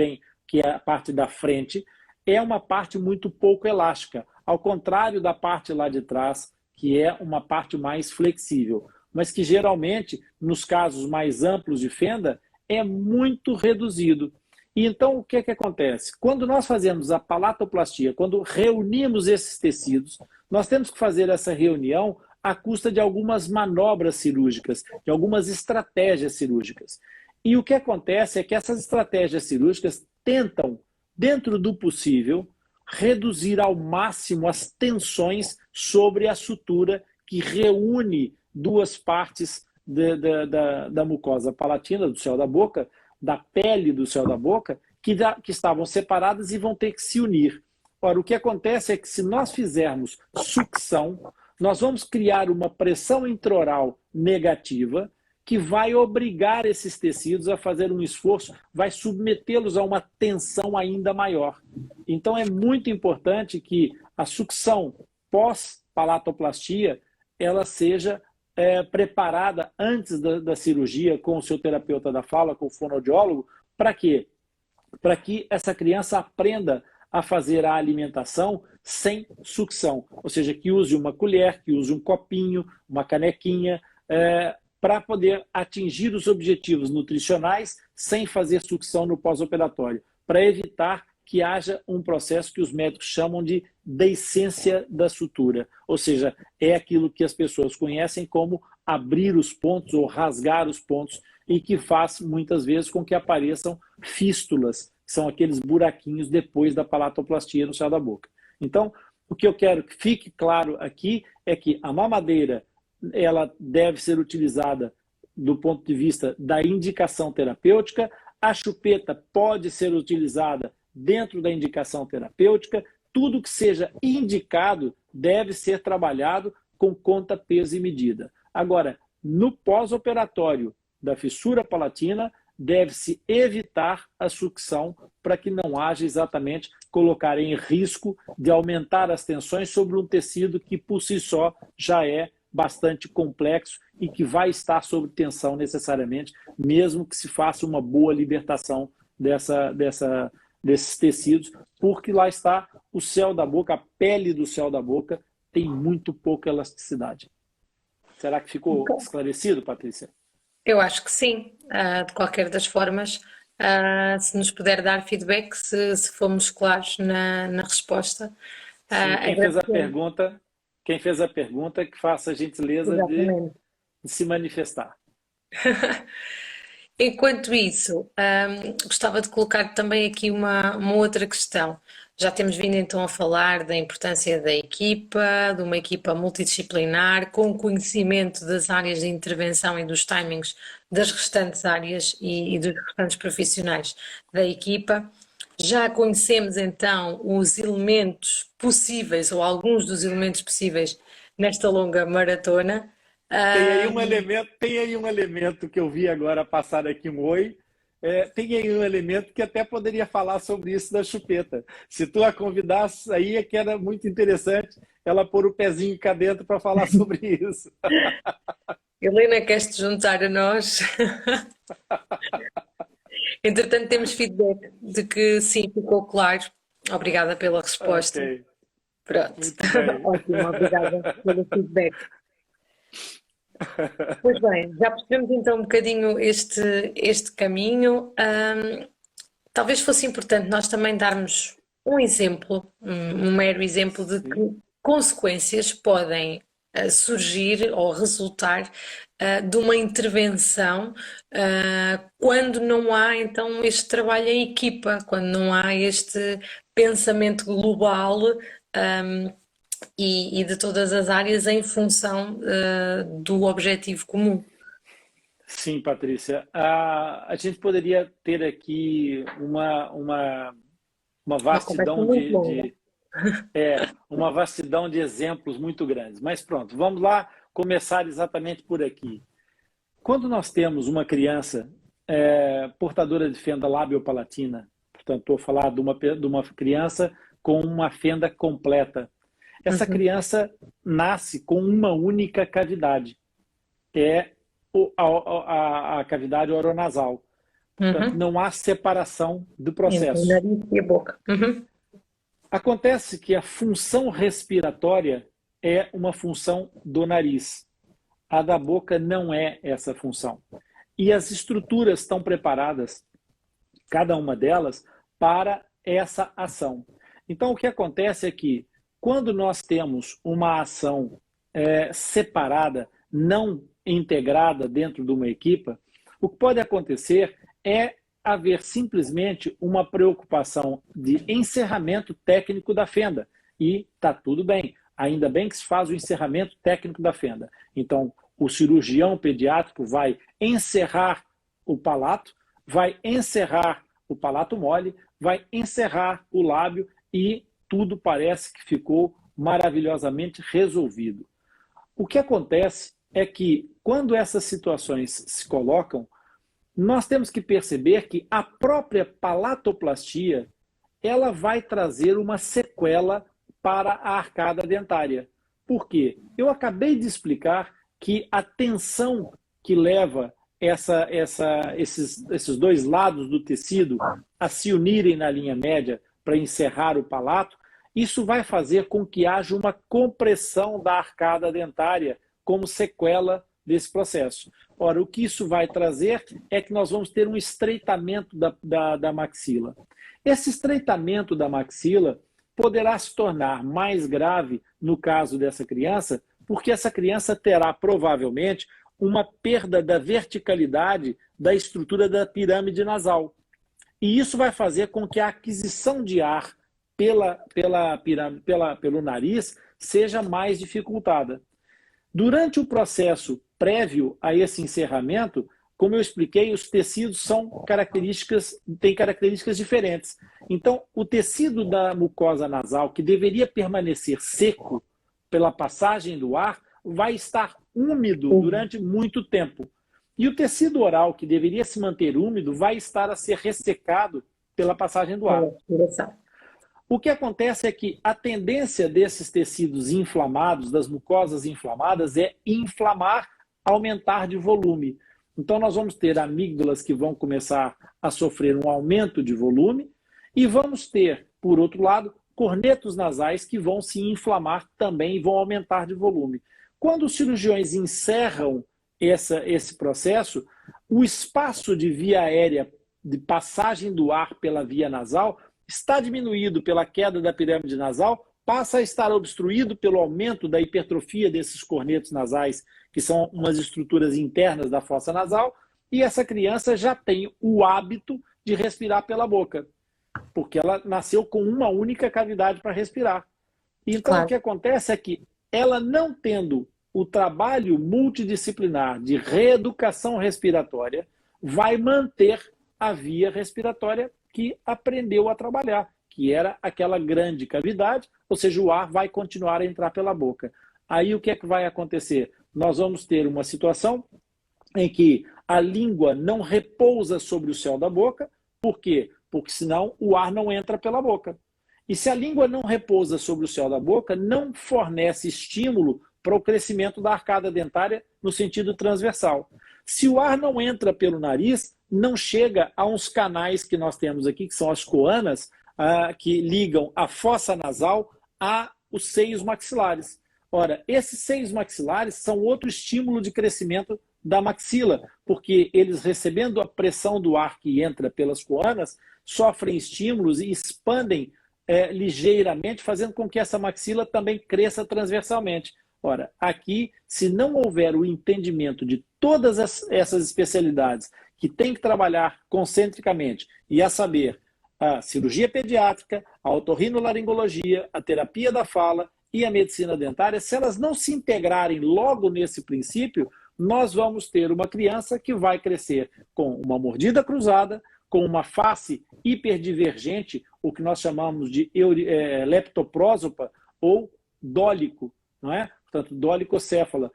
é a parte da frente, é uma parte muito pouco elástica, ao contrário da parte lá de trás, que é uma parte mais flexível, mas que geralmente, nos casos mais amplos de fenda, é muito reduzido. E então, o que acontece? Quando nós fazemos a palatoplastia, quando reunimos esses tecidos, nós temos que fazer essa reunião à custa de algumas manobras cirúrgicas, de algumas estratégias cirúrgicas. E o que acontece é que essas estratégias cirúrgicas tentam, dentro do possível, reduzir ao máximo as tensões sobre a sutura que reúne duas partes da mucosa palatina, do céu da boca, da pele do céu da boca, que estavam separadas e vão ter que se unir. Ora, o que acontece é que se nós fizermos sucção, nós vamos criar uma pressão intraoral negativa que vai obrigar esses tecidos a fazer um esforço, vai submetê-los a uma tensão ainda maior. Então é muito importante que a sucção pós-palatoplastia ela seja preparada antes da cirurgia com o seu terapeuta da fala, com o fonoaudiólogo. Para quê? Para que essa criança aprenda a fazer a alimentação sem sucção. Ou seja, que use uma colher, que use um copinho, uma canequinha, para poder atingir os objetivos nutricionais sem fazer sucção no pós-operatório, para evitar que haja um processo que os médicos chamam de deiscência da sutura, ou seja, é aquilo que as pessoas conhecem como abrir os pontos ou rasgar os pontos e que faz muitas vezes com que apareçam fístulas, que são aqueles buraquinhos depois da palatoplastia no céu da boca. Então, o que eu quero que fique claro aqui é que a mamadeira ela deve ser utilizada do ponto de vista da indicação terapêutica, a chupeta pode ser utilizada dentro da indicação terapêutica, tudo que seja indicado deve ser trabalhado com conta, peso e medida. Agora, no pós-operatório da fissura palatina, deve-se evitar a sucção para que não haja exatamente colocar em risco de aumentar as tensões sobre um tecido que por si só já é bastante complexo e que vai estar sob tensão necessariamente, mesmo que se faça uma boa libertação desses tecidos, porque lá está o céu da boca, a pele do céu da boca tem muito pouca elasticidade. Será que ficou esclarecido, Patrícia? Eu acho que sim. De qualquer das formas, se nos puder dar feedback, se fomos claros na resposta. Sim, quem fez a pergunta, que faça a gentileza de se manifestar. Enquanto isso, gostava de colocar também aqui uma outra questão. Já temos vindo então a falar da importância da equipa, de uma equipa multidisciplinar, com conhecimento das áreas de intervenção e dos timings das restantes áreas e dos restantes profissionais da equipa. Já conhecemos então os elementos possíveis, ou alguns dos elementos possíveis, nesta longa maratona. Tem aí um elemento que eu vi agora passar aqui um oi. Tem aí um elemento que até poderia falar sobre isso da chupeta. Se tu a convidasse aí, é que era muito interessante ela pôr o pezinho cá dentro para falar sobre isso. Helena, queres-te juntar a nós? Entretanto, temos feedback de que sim, ficou claro. Obrigada pela resposta. Okay. Pronto. Ótimo, obrigada pelo feedback. Pois bem, já percebemos então um bocadinho este caminho. Talvez fosse importante nós também darmos um exemplo, um mero exemplo de que consequências podem surgir ou resultar de uma intervenção quando não há então este trabalho em equipa, quando não há este pensamento global e de todas as áreas em função do objetivo comum. Sim, Patrícia. A gente poderia ter aqui uma vastidão uma vastidão de exemplos muito grandes. Mas pronto, vamos lá começar exatamente por aqui. Quando nós temos uma criança portadora de fenda labiopalatina, portanto, estou a falar de uma criança com uma fenda completa, essa criança nasce com uma única cavidade, a cavidade oronasal. Portanto, não há separação do processo. Entre o nariz e a boca. Acontece que a função respiratória é uma função do nariz. A da boca não é essa função. E as estruturas estão preparadas, cada uma delas, para essa ação. Então, o que acontece é que, quando nós temos uma ação separada, não integrada dentro de uma equipa, o que pode acontecer é haver simplesmente uma preocupação de encerramento técnico da fenda. E está tudo bem. Ainda bem que se faz o encerramento técnico da fenda. Então, o cirurgião pediátrico vai encerrar o palato, vai encerrar o palato mole, vai encerrar o lábio e tudo parece que ficou maravilhosamente resolvido. O que acontece é que, quando essas situações se colocam, nós temos que perceber que a própria palatoplastia ela vai trazer uma sequela para a arcada dentária. Por quê? Eu acabei de explicar que a tensão que leva esses dois lados do tecido a se unirem na linha média para encerrar o palato, isso vai fazer com que haja uma compressão da arcada dentária como sequela desse processo. Ora, o que isso vai trazer é que nós vamos ter um estreitamento da maxila. Esse estreitamento da maxila poderá se tornar mais grave no caso dessa criança, porque essa criança terá provavelmente uma perda da verticalidade da estrutura da pirâmide nasal. E isso vai fazer com que a aquisição de ar pelo nariz seja mais dificultada. Durante o processo prévio a esse encerramento, como eu expliquei, os tecidos têm características diferentes. Então, o tecido da mucosa nasal, que deveria permanecer seco pela passagem do ar, vai estar úmido durante muito tempo. E o tecido oral, que deveria se manter úmido, vai estar a ser ressecado pela passagem do ar. O que acontece é que a tendência desses tecidos inflamados, das mucosas inflamadas, é inflamar, aumentar de volume. Então, nós vamos ter amígdalas que vão começar a sofrer um aumento de volume e vamos ter, por outro lado, cornetos nasais que vão se inflamar também e vão aumentar de volume. Quando os cirurgiões encerram esse processo, o espaço de via aérea, de passagem do ar pela via nasal, está diminuído pela queda da pirâmide nasal, passa a estar obstruído pelo aumento da hipertrofia desses cornetos nasais, que são umas estruturas internas da fossa nasal, e essa criança já tem o hábito de respirar pela boca, porque ela nasceu com uma única cavidade para respirar. Então, O que acontece é que ela não tendo o trabalho multidisciplinar de reeducação respiratória, vai manter a via respiratória que aprendeu a trabalhar, que era aquela grande cavidade, ou seja, o ar vai continuar a entrar pela boca. Aí o que é que vai acontecer? Nós vamos ter uma situação em que a língua não repousa sobre o céu da boca. Por quê? Porque senão o ar não entra pela boca. E se a língua não repousa sobre o céu da boca, não fornece estímulo para o crescimento da arcada dentária no sentido transversal. Se o ar não entra pelo nariz, não chega a uns canais que nós temos aqui, que são as coanas, que ligam a fossa nasal aos seios maxilares. Ora, esses seios maxilares são outro estímulo de crescimento da maxila, porque eles, recebendo a pressão do ar que entra pelas coanas, sofrem estímulos e expandem ligeiramente, fazendo com que essa maxila também cresça transversalmente. Ora, aqui, se não houver o entendimento de todas essas especialidades que tem que trabalhar concentricamente, e a saber, a cirurgia pediátrica, a otorrinolaringologia, a terapia da fala e a medicina dentária, se elas não se integrarem logo nesse princípio, nós vamos ter uma criança que vai crescer com uma mordida cruzada, com uma face hiperdivergente, o que nós chamamos de leptoprósopa ou dólico, não é? Portanto, dólicocéfala.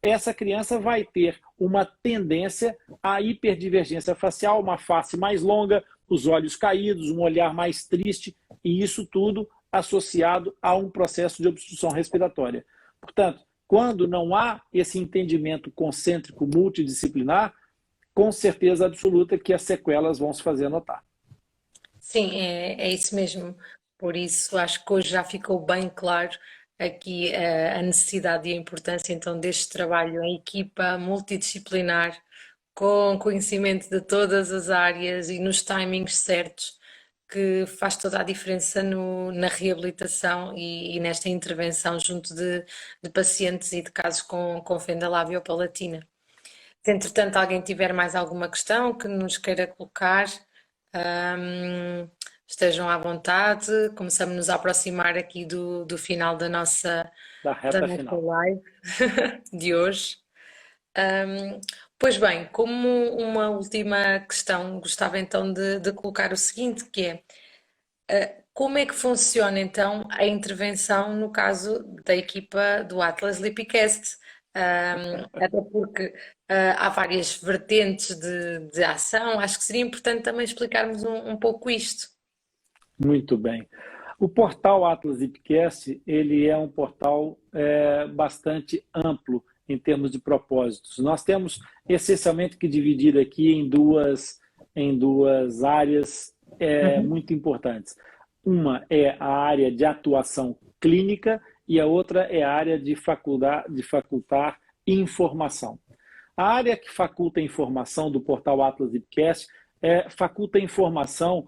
Essa criança vai ter uma tendência à hiperdivergência facial, uma face mais longa, os olhos caídos, um olhar mais triste, e isso tudo associado a um processo de obstrução respiratória. Portanto, quando não há esse entendimento concêntrico multidisciplinar, com certeza absoluta que as sequelas vão se fazer notar. Sim, é isso mesmo. Por isso, acho que hoje já ficou bem claro aqui a necessidade e a importância então deste trabalho em equipa multidisciplinar, com conhecimento de todas as áreas e nos timings certos, que faz toda a diferença na reabilitação e nesta intervenção junto de pacientes e de casos com fenda labiopalatina. Se entretanto alguém tiver mais alguma questão que nos queira colocar, estejam à vontade. Começamos a nos aproximar aqui do final da nossa live de hoje. Pois bem, como uma última questão, gostava então de colocar o seguinte, que é como é que funciona então a intervenção no caso da equipa do Atlas Lipicast? Até porque há várias vertentes de ação, acho que seria importante também explicarmos um pouco isto. Muito bem. O portal Atlas Lipicast, ele é um portal bastante amplo em termos de propósitos. Nós temos essencialmente que dividir aqui em duas áreas muito importantes. Uma é a área de atuação clínica e a outra é a área de facultar informação. A área que faculta informação do portal Atlas Lipcast faculta informação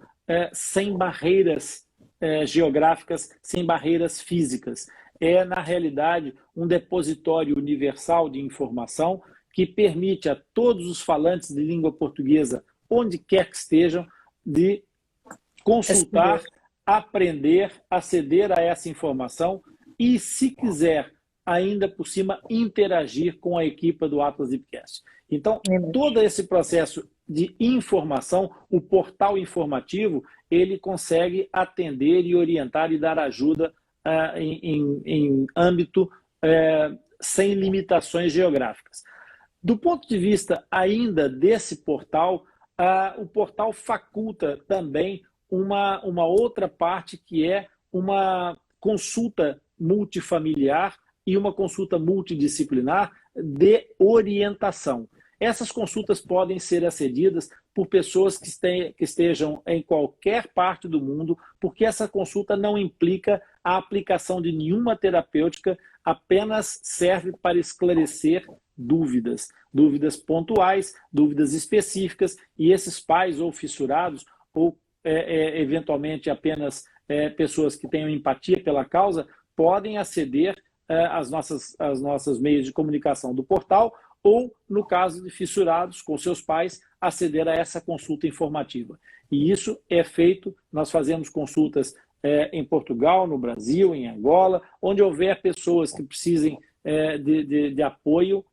sem barreiras geográficas, sem barreiras físicas. É, na realidade, um depositório universal de informação que permite a todos os falantes de língua portuguesa, onde quer que estejam, de consultar, aprender, aceder a essa informação e, se quiser, ainda por cima, interagir com a equipe do Atlas Lipcast. Então, todo esse processo de informação, o portal informativo, ele consegue atender e orientar e dar ajuda em âmbito sem limitações geográficas. Do ponto de vista ainda desse portal, o portal faculta também uma outra parte que é uma consulta multifamiliar e uma consulta multidisciplinar de orientação. Essas consultas podem ser acedidas por pessoas que estejam em qualquer parte do mundo, porque essa consulta não implica a aplicação de nenhuma terapêutica, apenas serve para esclarecer dúvidas pontuais, dúvidas específicas, e esses pais ou fissurados, ou eventualmente apenas pessoas que tenham empatia pela causa, podem aceder às nossas meios de comunicação do portal, ou, no caso de fissurados com seus pais, aceder a essa consulta informativa. E isso é feito, nós fazemos consultas em Portugal, no Brasil, em Angola, onde houver pessoas que precisem de apoio,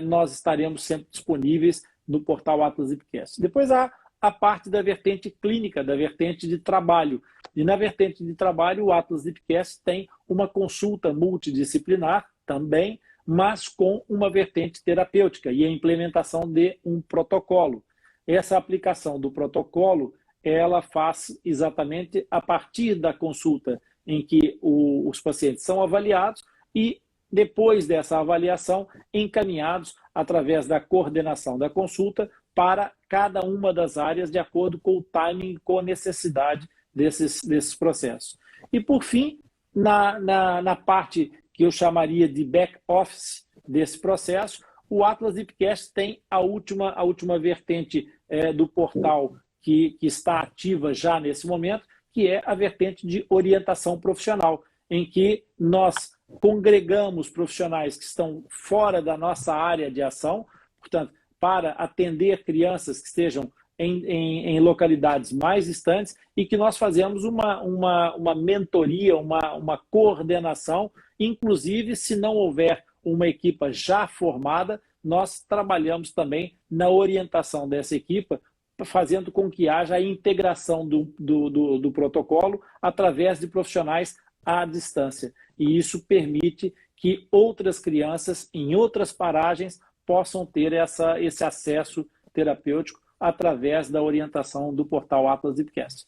nós estaremos sempre disponíveis no portal Atlas Lipcast. Depois há a parte da vertente clínica, da vertente de trabalho. E na vertente de trabalho, o Atlas Lipcast tem uma consulta multidisciplinar também, mas com uma vertente terapêutica e a implementação de um protocolo. Essa aplicação do protocolo, ela faz exatamente a partir da consulta em que os pacientes são avaliados e, depois dessa avaliação, encaminhados através da coordenação da consulta para cada uma das áreas de acordo com o timing, com a necessidade desses processos. E, por fim, na parte que eu chamaria de back-office desse processo, o Atlas Lipcast tem a última vertente do portal que está ativa já nesse momento, que é a vertente de orientação profissional, em que nós congregamos profissionais que estão fora da nossa área de ação, portanto, para atender crianças que estejam em localidades mais distantes, e que nós fazemos uma mentoria, uma coordenação, inclusive se não houver uma equipa já formada, nós trabalhamos também na orientação dessa equipa, fazendo com que haja a integração do protocolo através de profissionais à distância. E isso permite que outras crianças em outras paragens possam ter esse acesso terapêutico através da orientação do portal Atlas Lipcast.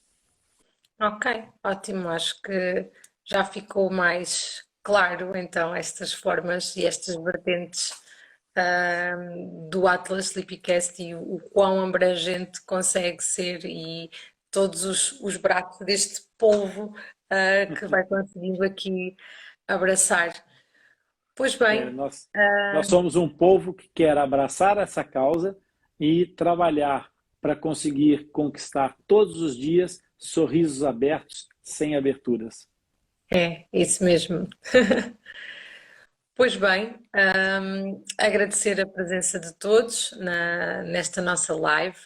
Ok, ótimo. Acho que já ficou mais claro, então, estas formas e estas vertentes do Atlas Lipcast e o quão abrangente consegue ser, e todos os braços deste polvo que vai conseguindo aqui abraçar. Pois bem, nós somos um povo que quer abraçar essa causa e trabalhar para conseguir conquistar todos os dias sorrisos abertos, sem aberturas. É, isso mesmo. Pois bem, agradecer a presença de todos nesta nossa live.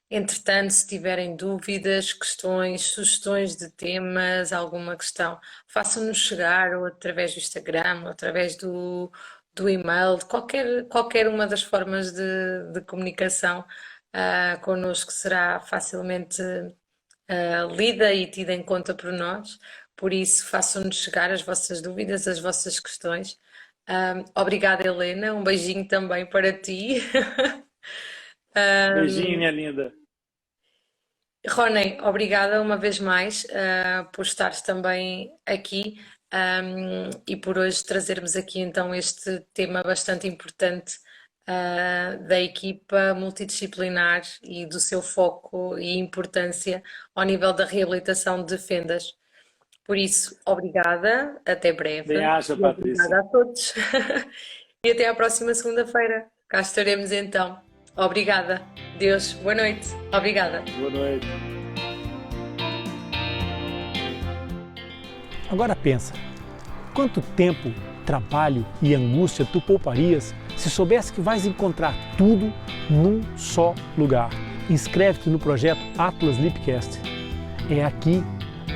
Entretanto, se tiverem dúvidas, questões, sugestões de temas, alguma questão, façam-nos chegar ou através do Instagram, ou através do e-mail, de qualquer uma das formas de comunicação connosco será facilmente lida e tida em conta por nós. Por isso, façam-nos chegar as vossas dúvidas, as vossas questões. Obrigada, Helena. Um beijinho também para ti. Beijinho, minha linda. Ronen, obrigada uma vez mais por estares também aqui e por hoje trazermos aqui então este tema bastante importante da equipa multidisciplinar e do seu foco e importância ao nível da reabilitação de fendas. Por isso, obrigada, até breve. Bem-aja, Patrícia. Obrigada a todos. E até à próxima segunda-feira. Cá estaremos então. Obrigada. Deus, boa noite. Obrigada. Boa noite. Agora pensa, quanto tempo, trabalho e angústia tu pouparias se soubesse que vais encontrar tudo num só lugar? Inscreve-te no projeto Atlas Lipcast. É aqui,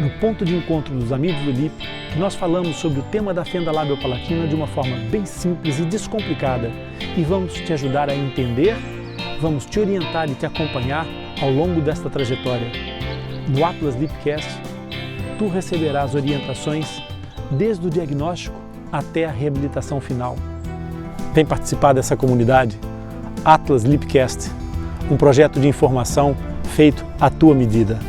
no ponto de encontro dos amigos do Lip, que nós falamos sobre o tema da fenda labiopalatina de uma forma bem simples e descomplicada e vamos te ajudar a entender, vamos te orientar e te acompanhar ao longo desta trajetória. No Atlas Lipcast, tu receberás orientações desde o diagnóstico até a reabilitação final. Vem participar dessa comunidade Atlas Lipcast, um projeto de informação feito à tua medida.